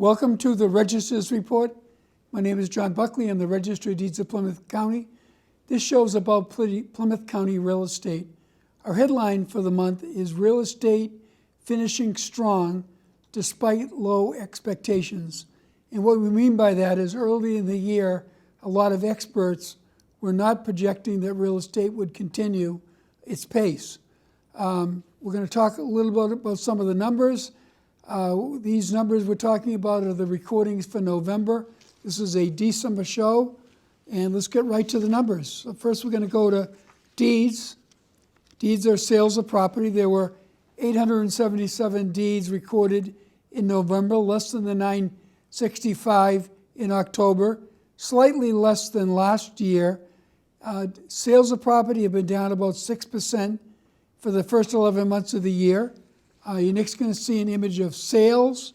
Welcome to the Register's Report. My name is John Buckley. I'm the Register of Deeds of Plymouth County. This show is about Plymouth County real estate. Our headline for the month is Real Estate Finishing Strong Despite Low Expectations. And what we mean by that is early in the year, a lot of experts were not projecting that real estate would continue its pace. We're going to talk a little bit about some of the numbers. These numbers we're talking about are the recordings for November. This is a December show, and let's get right to the numbers. So first we're going to go to deeds. Deeds are sales of property. There were 877 deeds recorded in November, less than the 965 in October, slightly less than last year. Sales of property have been down about 6% for the first 11 months of the year. You're next going to see an image of sales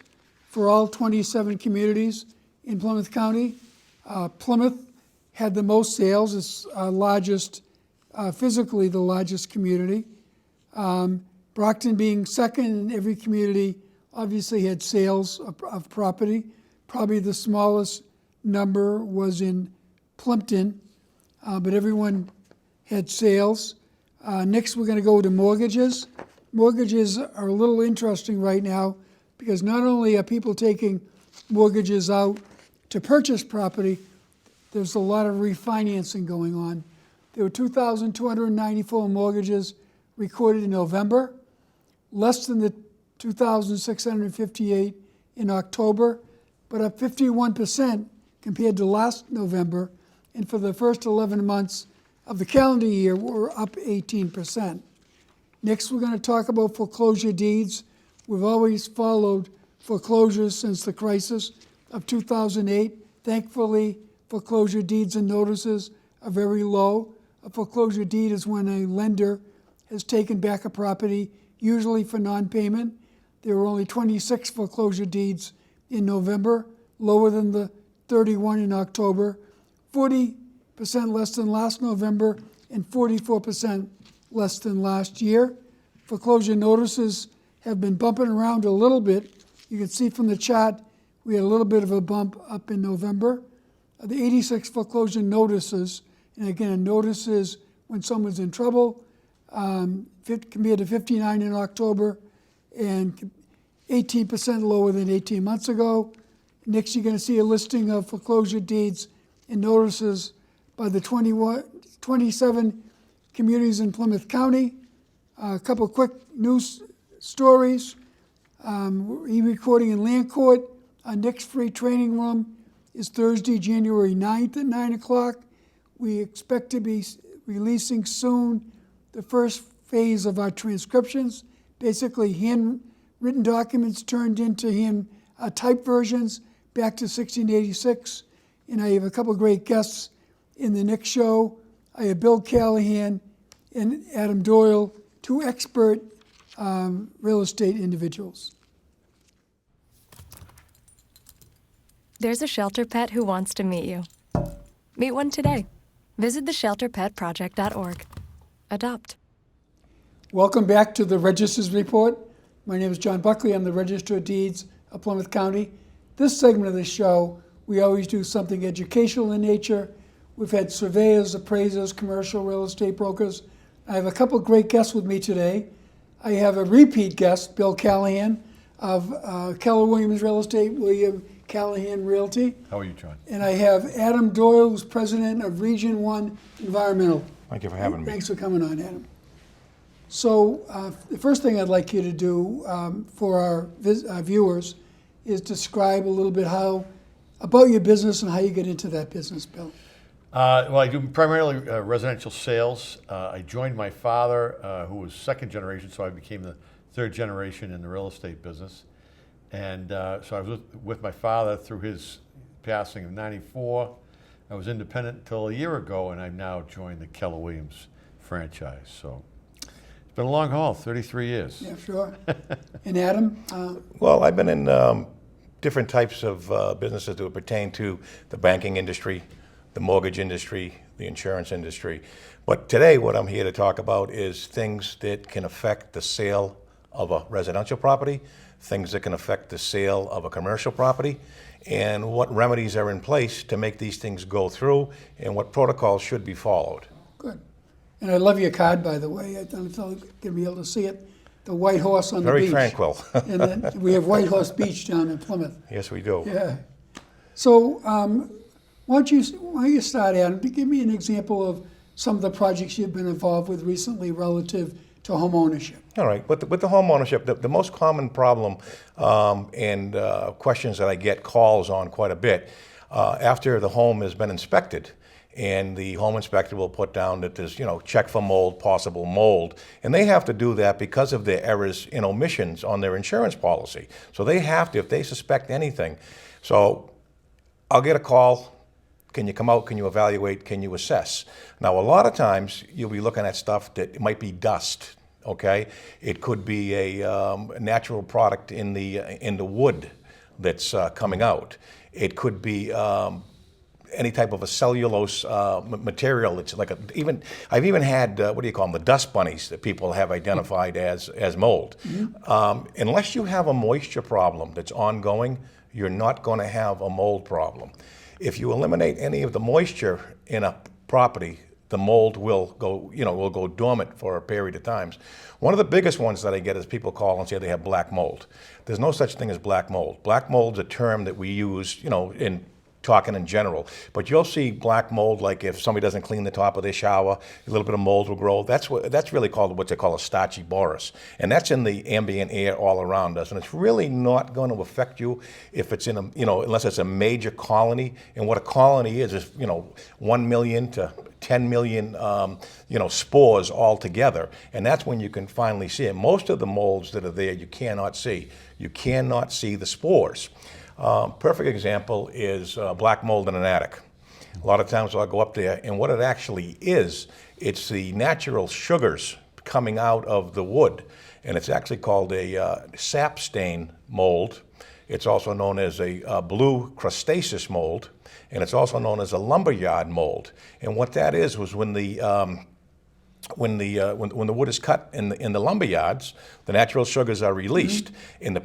for all 27 communities in Plymouth County. Plymouth had the most sales. It's physically the largest community. Brockton being second, and every community obviously had sales of property. Probably the smallest number was in Plimpton, but everyone had sales. Next, we're going to go to mortgages. Mortgages are a little interesting right now because not only are people taking mortgages out to purchase property, there's a lot of refinancing going on. There were 2,294 mortgages recorded in November, less than the 2,658 in October, but up 51% compared to last November. And for the first 11 months of the calendar year, we're up 18%. Next, we're going to talk about foreclosure deeds. We've always followed foreclosures since the crisis of 2008. Thankfully, foreclosure deeds and notices are very low. A foreclosure deed is when a lender has taken back a property, usually for non-payment. There were only 26 foreclosure deeds in November, lower than the 31 in October, 40% less than last November, and 44% less than last year. Foreclosure notices have been bumping around a little bit. You can see from the chart we had a little bit of a bump up in November. The 86 foreclosure notices, and again, a notice is when someone's in trouble, compared to 59 in October and 18% lower than 18 months ago. Next, you're going to see a listing of foreclosure deeds and notices by the 27 communities in Plymouth County. A couple quick news stories. E-recording in Land Court. Our next free training room is Thursday, January 9th at 9 o'clock. We expect to be releasing soon the first phase of our transcriptions, basically handwritten documents turned into typed versions back to 1686. And I have a couple great guests in the next show. I have Bill Callahan and Adam Doyle, two expert real estate individuals. There's a shelter pet who wants to meet you. Meet one today. Visit theshelterpetproject.org. Adopt. Welcome back to the Register's Report. My name is John Buckley. I'm the Register of Deeds of Plymouth County. This segment of the show, we always do something educational in nature. We've had surveyors, appraisers, commercial real estate brokers. I have a couple of great guests with me today. I have a repeat guest, Bill Callahan of Keller Williams Real Estate, William Callahan Realty. How are you, John? And I have Adam Doyle, who's president of Region 1 Environmental. Thank you for having me. Thanks for coming on, Adam. So the first thing I'd like you to do for our viewers is describe a little bit about your business and how you get into that business, Bill. Well, I do primarily residential sales. I joined my father, who was second generation, so I became the third generation in the real estate business. And so I was with my father through his passing of '94. I was independent until a year ago, and I've now joined the Keller Williams franchise. So it's been a long haul, 33 years. Yeah, sure. And Adam? Well, I've been in different types of businesses that would pertain to the banking industry, the mortgage industry, the insurance industry. But today, what I'm here to talk about is things that can affect the sale of a residential property, things that can affect the sale of a commercial property, and what remedies are in place to make these things go through, and what protocols should be followed. Good. And I love your card, by the way. I don't know if you're going to be able to see it. The White Horse on the Very beach. tranquil. And then we have White Horse Beach down in Plymouth. Yes, we do. Yeah. So why don't you start, Adam? Give me an example of some of the projects you've been involved with recently relative to home ownership. All right, with the home ownership, the most common problem and questions that I get calls on quite a bit, after the home has been inspected, and the home inspector will put down that there's, check for mold, possible mold. And they have to do that because of their errors and omissions on their insurance policy. So they have to, if they suspect anything. So I'll get a call. Can you come out? Can you evaluate? Can you assess? Now, a lot of times you'll be looking at stuff that might be dust. Okay, it could be a natural product in the wood that's coming out. It could be any type of a cellulose material. It's like I've even had what do you call them, the dust bunnies that people have identified as mold. Mm-hmm. Unless you have a moisture problem that's ongoing, you're not going to have a mold problem. If you eliminate any of the moisture in a property, the mold will go dormant for a period of times. One of the biggest ones that I get is people call and say they have black mold. There's no such thing as black mold. Black mold's a term that we use, in talking in general. But you'll see black mold like if somebody doesn't clean the top of their shower, a little bit of mold will grow. That's really called what they call a starchy borus. And that's in the ambient air all around us. And it's really not going to affect you if it's in unless it's a major colony. And what a colony is 1 million to 10 million spores all together. And that's when you can finally see it. Most of the molds that are there you cannot see. You cannot see the spores. Perfect example is black mold in an attic. A lot of times I'll go up there, and what it actually is, it's the natural sugars coming out of the wood, and it's actually called a sap stain mold. It's also known as a blue crustaceous mold, and it's also known as a lumberyard mold. And what that is was when the wood is cut in the lumberyards, the natural sugars are released. Mm-hmm. And the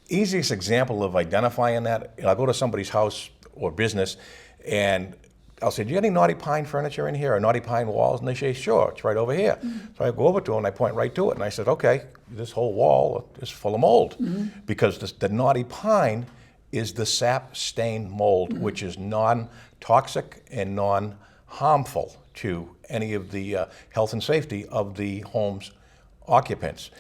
easiest example of identifying that, I'll go to somebody's house or business and I'll say, do you have any naughty pine furniture in here or naughty pine walls? And they say, sure, it's right over here. Mm-hmm. So I go over to them and I point right to it and I said, okay, this whole wall is full of mold. Mm-hmm. Because the naughty pine is the sap stain mold, mm-hmm. which is non-toxic and non-harmful to any of the health and safety of the home's occupants.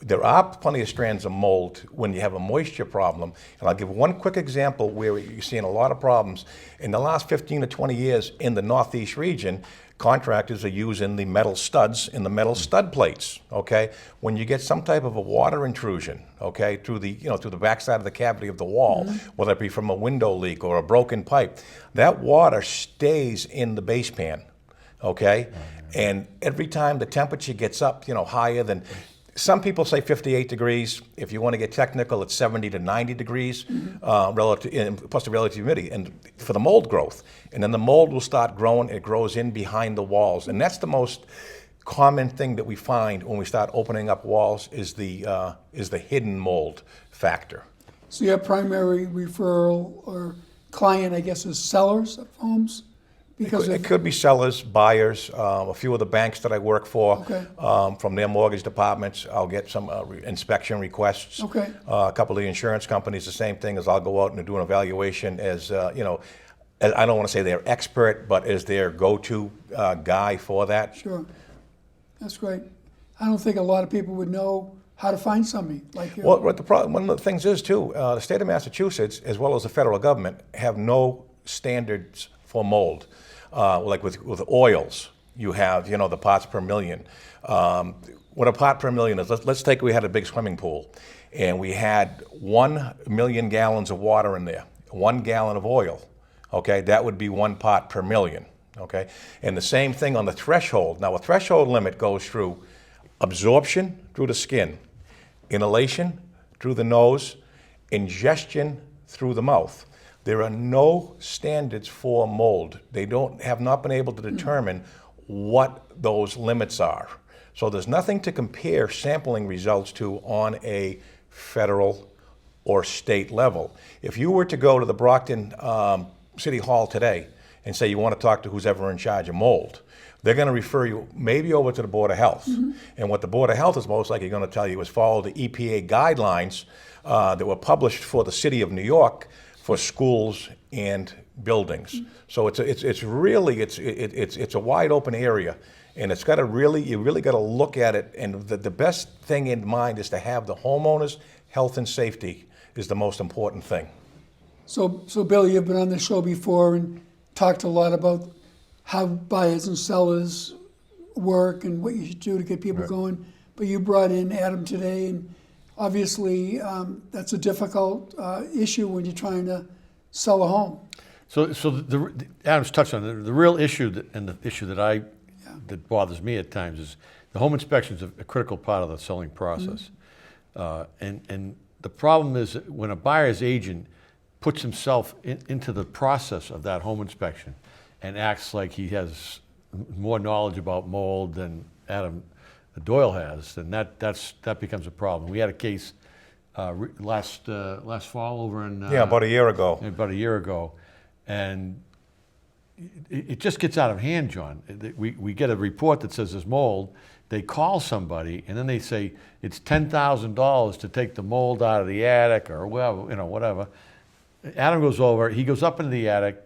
There are plenty of strands of mold when you have a moisture problem. And I'll give one quick example where you're seeing a lot of problems. In the last 15 to 20 years in the Northeast region, contractors are using the metal studs in the metal stud plates, okay? When you get some type of a water intrusion, okay, through the backside of the cavity of the wall, mm-hmm. whether it be from a window leak or a broken pipe, that water stays in the base pan, okay? And every time the temperature gets up, higher than, some people say 58 degrees. If you want to get technical, it's 70 to 90 degrees, mm-hmm. Plus the relative humidity, and for the mold growth. And then the mold will start growing. It grows in behind the walls, and that's the most common thing that we find when we start opening up walls is the hidden mold factor. So your primary referral or client, I guess, is sellers of homes? Because it could be sellers, buyers, a few of the banks that I work for, okay. From their mortgage departments, I'll get some inspection requests. Okay. A couple of the insurance companies, the same thing, as I'll go out and do an evaluation as, I don't want to say they're expert, but as their go-to guy for that. Sure. That's great. I don't think a lot of people would know how to find somebody like you. Well, one of the things is, too, the state of Massachusetts, as well as the federal government, have no standards for mold. Like with oils, you have, the parts per million. What a part per million is, let's take, we had a big swimming pool, and we had 1 million gallons of water in there, 1 gallon of oil, okay? That would be 1 part per million, okay? And the same thing on the threshold. Now, a threshold limit goes through absorption through the skin, inhalation through the nose, ingestion through the mouth. There are no standards for mold. They have not been able to determine what those limits are. So there's nothing to compare sampling results to on a federal or state level. If you were to go to the Brockton City Hall today and say you want to talk to who's ever in charge of mold, they're going to refer you maybe over to the Board of Health. And what the Board of Health is most likely going to tell you is follow the EPA guidelines that were published for the city of New York for schools and buildings. So it's really a wide open area, and it's got to you really got to look at it. And the best thing in mind is to have the homeowners' health and safety is the most important thing. So Bill, you've been on the show before and talked a lot about how buyers and sellers work and what you should do to get people going. But you brought in Adam today, and obviously that's a difficult issue when you're trying to sell a home. So Adam's touched on it. The real issue and the issue that bothers me at times is the home inspection is a critical part of the selling process. And the problem is that when a buyer's agent puts himself into the process of that home inspection and acts like he has more knowledge about mold than Adam Doyle has, then that becomes a problem. We had a case last fall over in About a year ago. And it just gets out of hand, John. We get a report that says there's mold. They call somebody, and then they say it's $10,000 to take the mold out of the attic or whatever. Adam goes over. He goes up into the attic,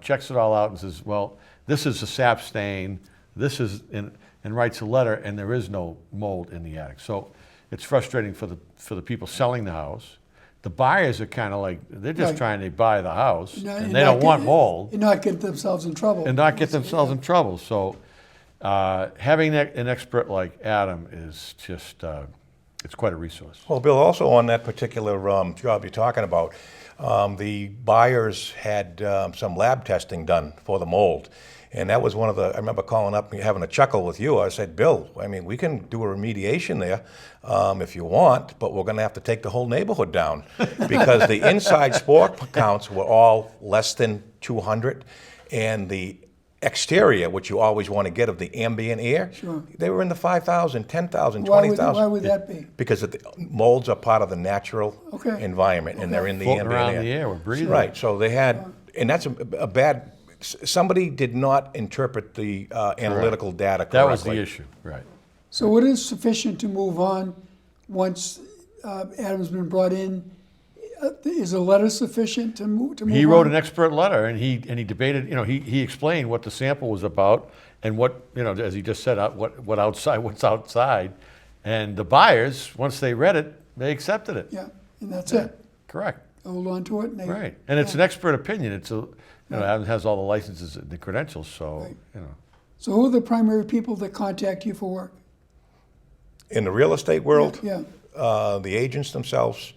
checks it all out, and says, "Well, this is a sap stain. This is," and writes a letter, and there is no mold in the attic. So it's frustrating for the people selling the house. The buyers are kind of like, they're just trying to buy the house, and they don't want mold. And not get themselves in trouble. So having an expert like Adam is just, it's quite a resource. Well, Bill, also on that particular job you're talking about, the buyers had some lab testing done for the mold. And that was I remember calling up and having a chuckle with you. I said, Bill, we can do a remediation there if you want, but we're going to have to take the whole neighborhood down because the inside spore counts were all less than 200, and the exterior, which you always want to get of the ambient air, they were in the 5,000, 10,000, 20,000. Why would that be? Because the molds are part of the natural environment, and they're in the Floating ambient around air. the air, we're breathing. Right, so they had, and that's a bad. Somebody did not interpret the analytical data correctly. That was the issue, right. So what is sufficient to move on once Adam's been brought in? Is a letter sufficient to move on? He wrote an expert letter, and he debated. He explained what the sample was about, and what as he just said, what's outside, and the buyers, once they read it, they accepted it. Yeah, and that's it. Correct. Hold on to it. Right, and it's an expert opinion. It's Adam has all the licenses and the credentials, so So who are the primary people that contact you for work? In the real estate world, the agents themselves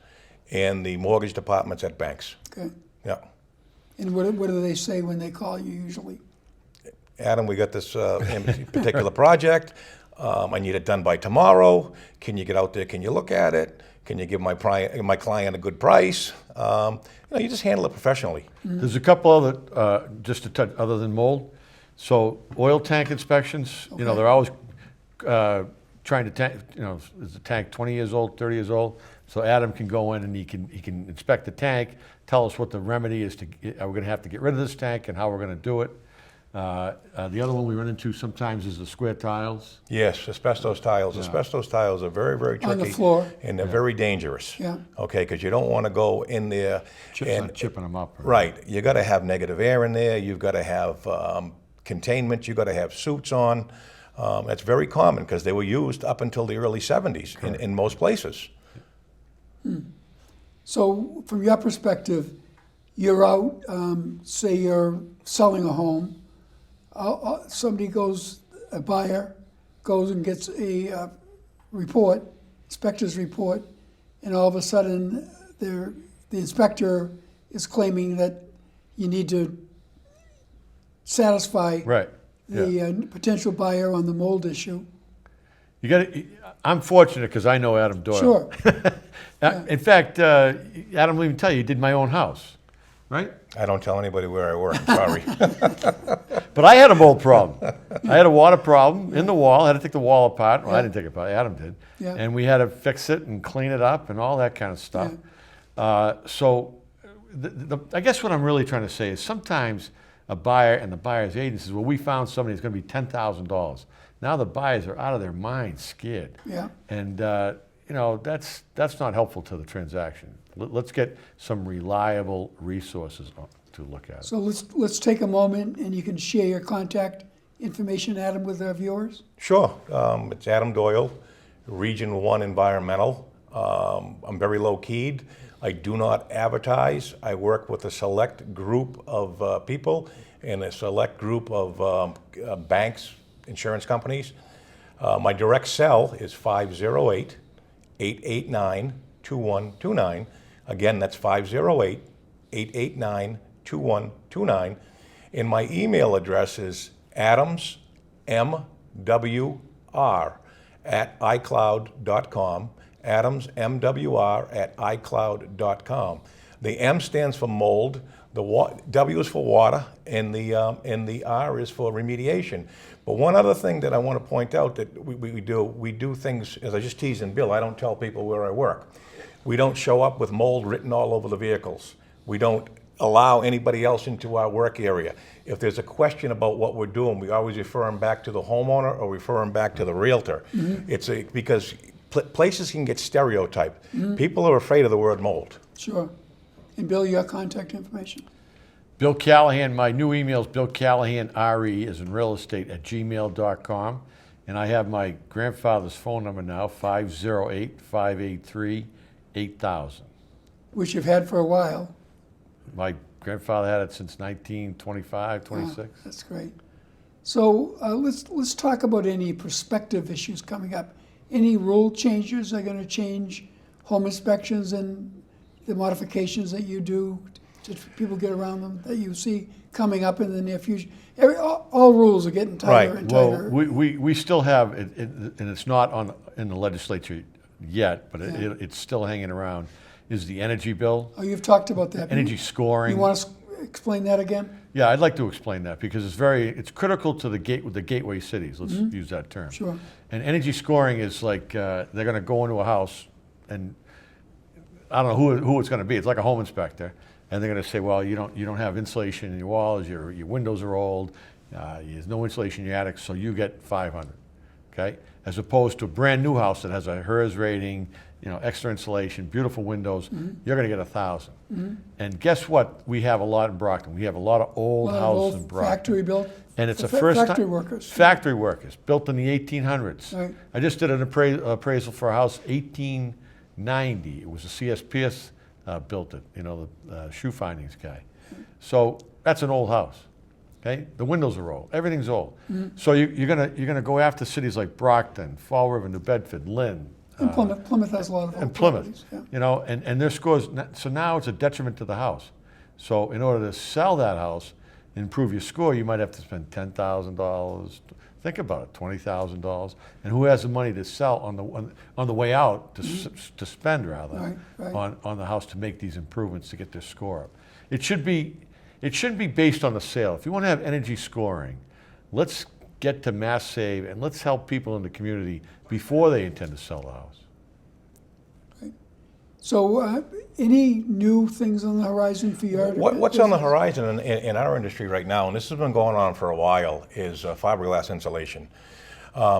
and the mortgage departments at banks. Okay. Yeah. And what do they say when they call you usually? Adam, we got this particular project. I need it done by tomorrow. Can you get out there? Can you look at it? Can you give my client a good price? You just handle it professionally. There's a couple other, just to touch, other than mold. So oil tank inspections, they're always trying to tank, is the tank 20 years old, 30 years old? So Adam can go in and he can inspect the tank, tell us what the remedy is are we going to have to get rid of this tank and how we're going to do it. The other one we run into sometimes is the square tiles. Yes, asbestos tiles. Yeah. Asbestos tiles are very, very tricky. On the floor. And they're very dangerous. Yeah. Okay, because you don't want to go in there chipping them up. Right. You got to have negative air in there. You've got to have containment. You've got to have suits on. That's very common because they were used up until the early 70s in most places. So from your perspective, you're out, say you're selling a home, a buyer goes and gets a report, inspector's report, and all of a sudden the inspector is claiming that you need to satisfy the potential buyer on the mold issue. I'm fortunate because I know Adam Doyle. Sure. In fact, Adam will even tell you, he did my own house, right? I don't tell anybody where I work, sorry. But I had a mold problem. I had a water problem in the wall. I had to take the wall apart. Well, I didn't take it apart. Adam did. Yeah. And we had to fix it and clean it up and all that kind of stuff. So I guess what I'm really trying to say is sometimes a buyer and the buyer's agent says, well, we found somebody that's going to be $10,000. Now the buyers are out of their minds, scared. Yeah. And that's not helpful to the transaction. Let's get some reliable resources to look at. So let's take a moment, and you can share your contact information, Adam, with our viewers. Sure. It's Adam Doyle, Region 1 Environmental. I'm very low-keyed. I do not advertise. I work with a select group of people and a select group of banks, insurance companies. My direct cell is 508-889-2129. Again, that's 508-889-2129. And my email address is adamsmwr@icloud.com. adamsmwr@icloud.com. The M stands for mold, the W is for water, and the R is for remediation. But one other thing that I want to point out that we do things, as I just teased in Bill, I don't tell people where I work. We don't show up with mold written all over the vehicles. We don't allow anybody else into our work area. If there's a question about what we're doing, we always refer them back to the homeowner or refer them back to the realtor. Mm-hmm. Because places can get stereotyped. Mm-hmm. People are afraid of the word mold. Sure. And Bill, your contact information? Bill Callahan, my new email is billcallahanre, as in real estate, @gmail.com. And I have my grandfather's phone number now, 508-583-8000. Which you've had for a while. My grandfather had it since 1925, 26. Oh, that's great. So let's talk about any prospective issues coming up. Any rule changes are going to change home inspections and the modifications that you do to people get around them that you see coming up in the near future? All rules are getting tighter and tighter. Well, we still have, and it's not in the legislature yet, but it's still hanging around, is the energy bill. Oh, you've talked about that. Energy scoring. You want to explain that again? Yeah, I'd like to explain that because it's critical to the gateway cities. Let's use that term. Sure. And energy scoring is like they're going to go into a house, and I don't know who it's going to be. It's like a home inspector, and they're going to say, well, you don't have insulation in your walls, your windows are old, there's no insulation in your attic, so you get 500. Okay, as opposed to a brand new house that has a HERS rating, extra insulation, beautiful windows, you're going to get 1,000. And guess what? We have a lot in Brockton. We have a lot of old houses in Brockton. Factory built. And it's a first time. Factory workers. Factory workers, built in the 1800s. Right. I just did an appraisal for a house, 1890. It was a CSPS built it, the shoe findings guy. So that's an old house. Okay, the windows are old. Everything's old. So you're gonna go after cities like Brockton, Fall River, New Bedford, Lynn. And Plymouth has a lot of old and Plymouth, properties, yeah. And their scores. So now it's a detriment to the house. So in order to sell that house, improve your score, you might have to spend $10,000. Think about it, $20,000. And who has the money to sell on the way out to spend rather Right. on the house to make these improvements to get their score up? It shouldn't be based on the sale. If you want to have energy scoring, let's get to mass save and let's help people in the community before they intend to sell the house. Right. So any new things on the horizon for your What's on the horizon in our industry right now, and this has been going on for a while, is fiberglass insulation.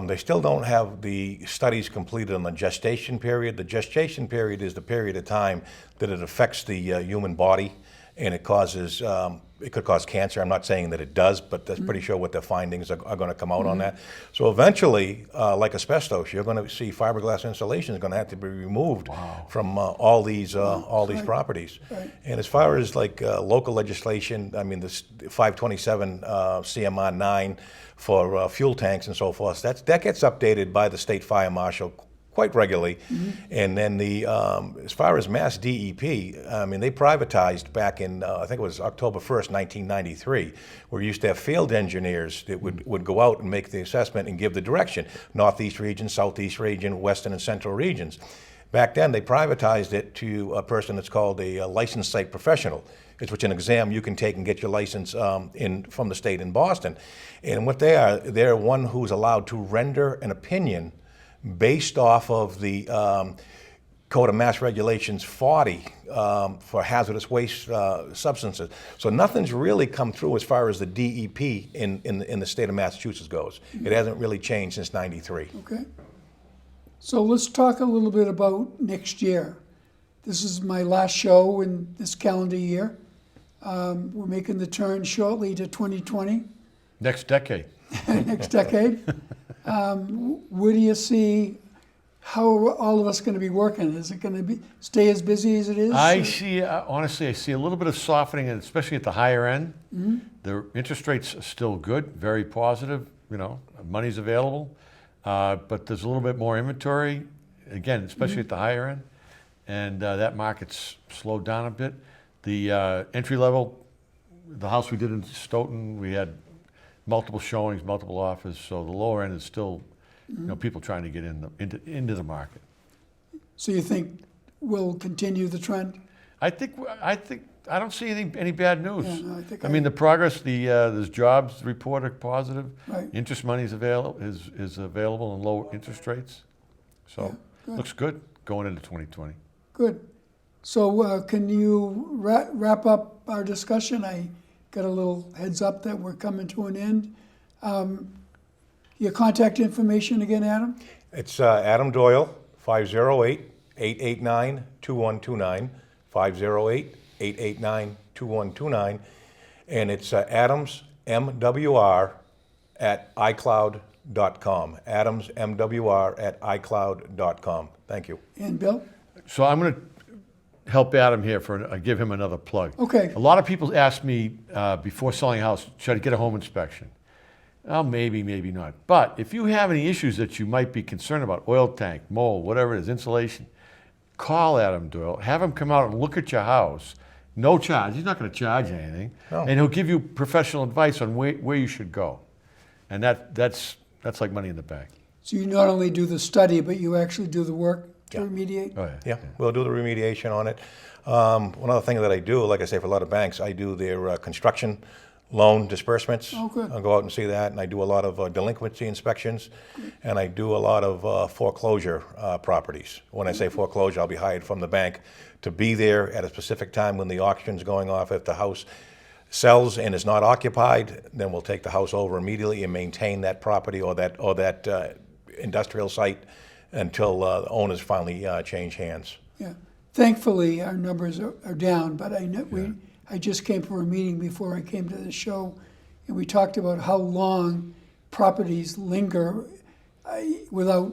They still don't have the studies completed on the gestation period. The gestation period is the period of time that it affects the human body, and it could cause cancer. I'm not saying that it does, but that's pretty sure what the findings are going to come out on that. So eventually, like asbestos, you're going to see fiberglass insulation is going to have to be removed from all these properties. Right. And as far as like local legislation, I mean, this 527 CMR 9 for fuel tanks and so forth, that gets updated by the state fire marshal quite regularly. And then as far as Mass DEP, I mean, they privatized back in, I think it was October 1st, 1993, where we used to have field engineers that would go out and make the assessment and give the direction, Northeast region, Southeast region, Western and Central regions. Back then, they privatized it to a person that's called a licensed site professional. It's an exam you can take and get your license from the state in Boston. And what they're one who's allowed to render an opinion based off of the Code of Mass Regulations 40 for hazardous waste substances. So nothing's really come through as far as the DEP in the state of Massachusetts goes. It hasn't really changed since '93. Okay. So let's talk a little bit about next year. This is my last show in this calendar year. We're making the turn shortly to 2020, Next decade. next decade. Where do you see, how are all of us going to be working? Is it going to be stay as busy as it is? I see, honestly, I see a little bit of softening, and especially at the higher end. The interest rates are still good, very positive. You know, money's available, but there's a little bit more inventory, again, especially at the higher end, and that market's slowed down a bit. The entry level, the house we did in Stoughton, we had multiple showings, multiple offers, so the lower end is still, you know, people trying to get into the market. So you think we'll continue the trend? I don't see any bad news. Yeah, no, I think I mean, the progress, there's jobs report are positive. Right. Interest money is available in low interest rates, so good. looks good going into 2020. Good. So can you wrap up our discussion? I got a little heads up that we're coming to an end. Your contact information again, Adam? It's Adam Doyle, 508-889-2129, 508-889-2129, and it's adamsmwr@icloud.com, adamsmwr@icloud.com. Thank you. And Bill? So I'm going to help Adam here give him another plug. Okay. A lot of people ask me before selling a house, should I get a home inspection? Well, maybe, maybe not. But if you have any issues that you might be concerned about, oil tank, mold, whatever it is, insulation, call Adam Doyle. Have him come out and look at your house. No charge. He's not going to charge you anything. No. And he'll give you professional advice on where you should go. And that's like money in the bank. So you not only do the study, but you actually do the work to Yeah. remediate? Oh, Yeah, we'll do the remediation on it. One other thing that I do, like I say, for a lot of banks, I do their construction loan disbursements. Oh, good. I'll go out and see that, and I do a lot of delinquency inspections, and I do a lot of foreclosure properties. When I say foreclosure, I'll be hired from the bank to be there at a specific time when the auction's going off. If the house sells and is not occupied, then we'll take the house over immediately and maintain that property or that industrial site until the owners finally change hands. Yeah. Thankfully, our numbers are down, but I just came from a meeting before I came to the show, and we talked about how long properties linger without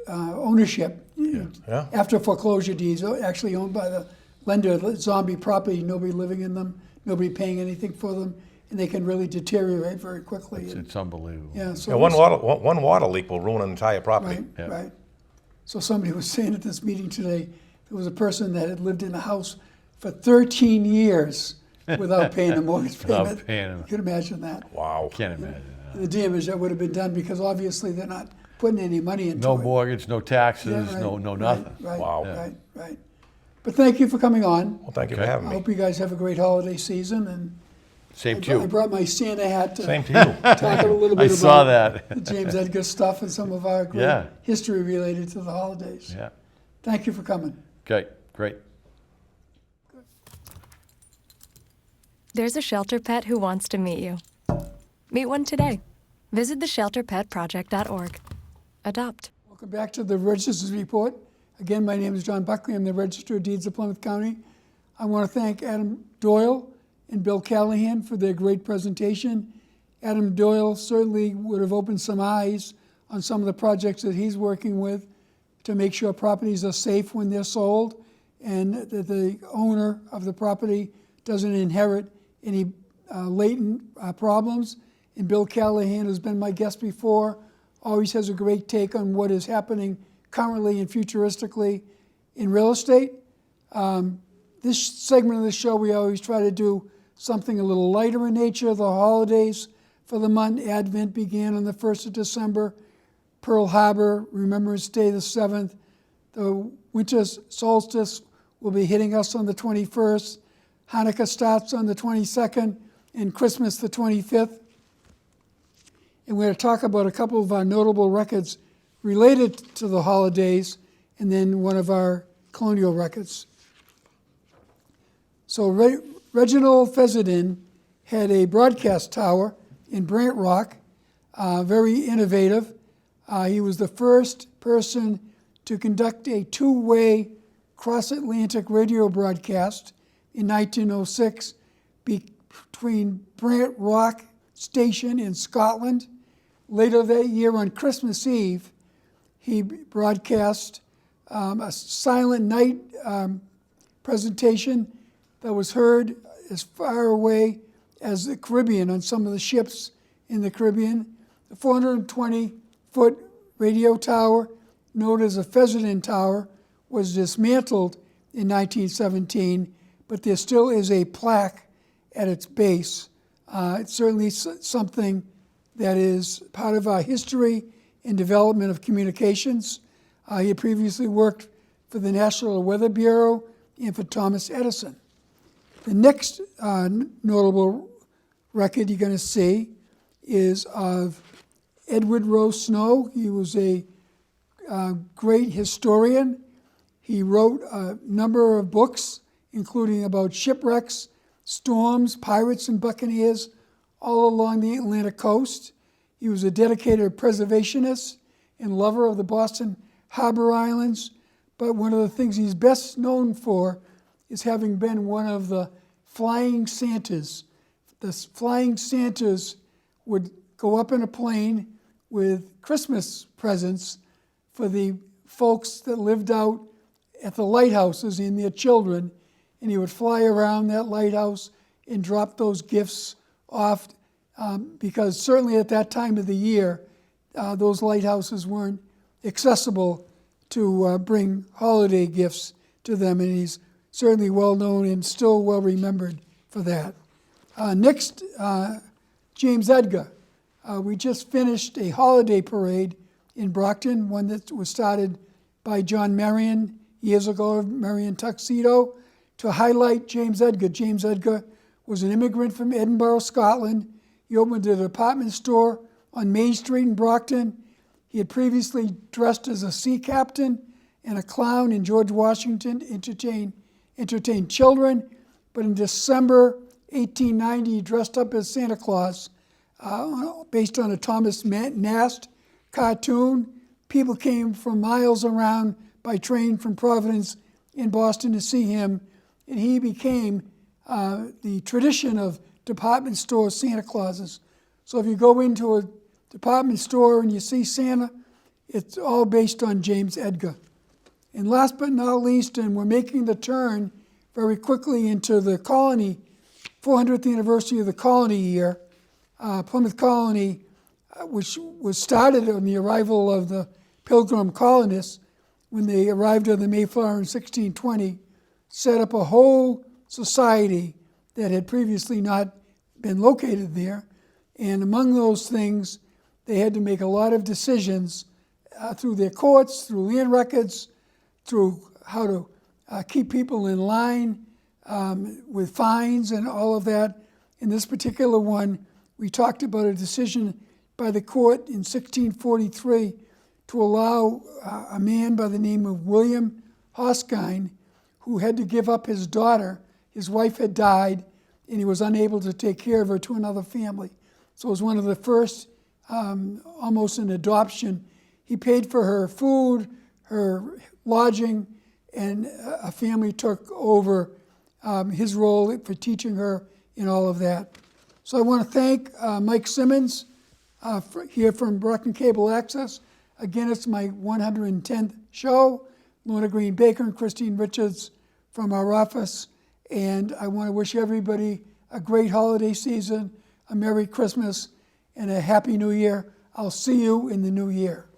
ownership. Yeah. After foreclosure deeds, actually owned by the lender, zombie property, nobody living in them, nobody paying anything for them, and they can really deteriorate very quickly. It's unbelievable. Yeah, so Yeah, one water leak will ruin an entire property. right, Yeah. right. So somebody was saying at this meeting today, there was a person that had lived in a house for 13 years without paying a mortgage Without payment. paying them. You can imagine that. Wow. Can't imagine that. The damage that would have been done, because obviously they're not putting any money into No it. mortgage, no taxes, Yeah, right, no right, nothing. Right, Wow. right. But thank you for coming on. Well, thank you for Okay. having I me. hope you guys have a great holiday season, and Same I to you. brought my Santa hat to Same to you. talk a little bit I about saw that. the James Edgar stuff and some of our great Yeah. history related to the holidays. Yeah. Thank you for coming. Okay, great. There's a shelter pet who wants to meet you. Meet one today. Visit theshelterpetproject.org. Adopt. Welcome back to the Register's Report. Again, my name is John Buckley. I'm the Register of Deeds of Plymouth County. I want to thank Adam Doyle and Bill Callahan for their great presentation. Adam Doyle certainly would have opened some eyes on some of the projects that he's working with to make sure properties are safe when they're sold, and that the owner of the property doesn't inherit any latent problems. And Bill Callahan, who's been my guest before, always has a great take on what is happening currently and futuristically in real estate. This segment of the show, we always try to do something a little lighter in nature. The holidays for the month, Advent began on the 1st of December. Pearl Harbor, Remembrance Day the 7th. The winter solstice will be hitting us on the 21st. Hanukkah starts on the 22nd, and Christmas the 25th. And we're going to talk about a couple of our notable records related to the holidays, and then one of our colonial records. So Reginald Fessenden had a broadcast tower in Brant Rock, very innovative. He was the first person to conduct a two-way cross-Atlantic radio broadcast in 1906 between Brant Rock Station in Scotland. Later that year on Christmas Eve, he broadcast a silent night presentation that was heard as far away as the Caribbean on some of the ships in the Caribbean. The 420-foot radio tower, known as the Fessenden Tower, was dismantled in 1917, but there still is a plaque at its base. It's certainly something that is part of our history and development of communications. He had previously worked for the National Weather Bureau and for Thomas Edison. The next notable record you're going to see is of Edward Rowe Snow. He was a great historian. He wrote a number of books, including about shipwrecks, storms, pirates, and buccaneers all along the Atlantic coast. He was a dedicated preservationist and lover of the Boston Harbor Islands, but one of the things he's best known for is having been one of the flying Santas. The flying Santas would go up in a plane with Christmas presents for the folks that lived out at the lighthouses and their children, and he would fly around that lighthouse and drop those gifts off, because certainly at that time of the year, those lighthouses weren't accessible to bring holiday gifts to them, and he's certainly well known and still well remembered for that. Next, James Edgar. We just finished a holiday parade in Brockton, one that was started by John Marion years ago, Marion Tuxedo, to highlight James Edgar. James Edgar was an immigrant from Edinburgh, Scotland. He opened a department store on Main Street in Brockton. He had previously dressed as a sea captain and a clown in George Washington to entertain children. But in December 1890, he dressed up as Santa Claus, based on a Thomas Nast cartoon. People came from miles around by train from Providence in Boston to see him, and he became the tradition of department store Santa Clauses. So if you go into a department store and you see Santa, it's all based on James Edgar. And last but not least, and we're making the turn very quickly into the colony, 400th anniversary of the colony year. Plymouth Colony, which was started on the arrival of the Pilgrim colonists when they arrived on the Mayflower in 1620, set up a whole society that had previously not been located there. And among those things, they had to make a lot of decisions through their courts, through land records, through how to keep people in line with fines and all of that. In this particular one, we talked about a decision by the court in 1643 to allow a man by the name of William Hoskine, who had to give up his daughter. His wife had died, and he was unable to take care of her, to another family. So it was one of the first, almost an adoption. He paid for her food, her lodging, and a family took over his role for teaching her in all of that. So I want to thank Mike Simmons here from Brockton Cable Access. Again, it's my 110th show. Lorna Green Baker and Christine Richards from our office. And I want to wish everybody a great holiday season, a Merry Christmas, and a Happy New Year. I'll see you in the new year.